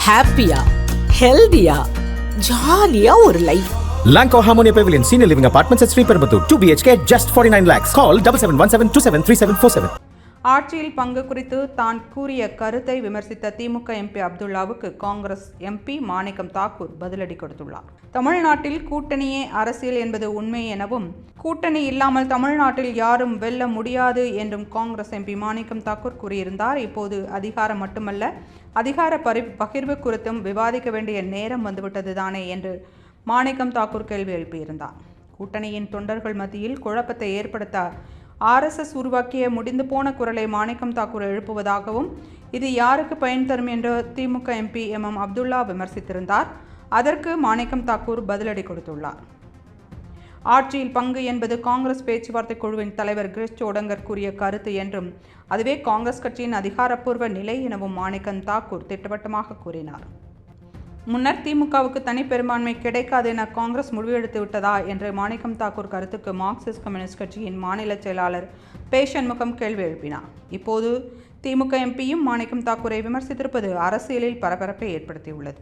ஹாப்பியா, ஹெல்தியா, ஜாலியா ஒரு life. Lanco Harmonia Pavilion Senior Living Apartments at Sri Perambatoor 2 BHK just 49 lakhs. Call 7717273747. ஆட்சியில் பங்கு குறித்து தான் கூறிய கருத்தை விமர்சித்த திமுக எம்பி அப்துல்லாவுக்கு காங்கிரஸ் எம்பி மாணிக்கம் தாக்கூர் பதிலடி கொடுத்துள்ளார். தமிழ்நாட்டில் கூட்டணியே அரசியல் என்பது உண்மை எனவும், கூட்டணி இல்லாமல் தமிழ்நாட்டில் யாரும் வெல்ல முடியாது என்றும் காங்கிரஸ் எம்பி மாணிக்கம் தாக்கூர் கூறியிருந்தார். இப்போது அதிகாரம் மட்டுமல்ல, அதிகார பகிர்வு குறித்தும் விவாதிக்க வேண்டிய நேரம் வந்துவிட்டது தானே என்று மாணிக்கம் தாக்கூர் கேள்வி எழுப்பியிருந்தார். கூட்டணியின் தொண்டர்கள் மத்தியில் குழப்பத்தை ஏற்படுத்த RSS உருவாக்கிய முடிந்து போன குரலை மாணிக்கம் தாக்கூர் எழுப்புவதாகவும், இது யாருக்கு பயன் தரும் என்று திமுக எம்பி MM அப்துல்லா விமர்சித்திருந்தார். அதற்கு மாணிக்கம் தாக்கூர் பதிலடி கொடுத்துள்ளார். ஆட்சியில் பங்கு என்பது காங்கிரஸ் பேச்சுவார்த்தை குழுவின் தலைவர் கிரிஷ் சோடங்கர் கூறிய கருத்து என்றும், அதுவே காங்கிரஸ் கட்சியின் அதிகாரப்பூர்வ நிலை எனவும் மாணிக்கம் தாக்கூர் திட்டவட்டமாக கூறினார். முன்னர் திமுகவுக்கு தனி பெரும்பான்மை கிடைக்காது என காங்கிரஸ் முடிவெடுத்து விட்டதா என்ற மாணிக்கம் தாக்கூர் கருத்துக்கு மார்க்சிஸ்ட் கம்யூனிஸ்ட் கட்சியின் மாநில செயலாளர் பே. சண்முகம் கேள்வி எழுப்பினார். இப்போது திமுக எம்பியும் மாணிக்கம் தாக்கூரை விமர்சித்திருப்பது அரசியலில் பரபரப்பை ஏற்படுத்தியுள்ளது.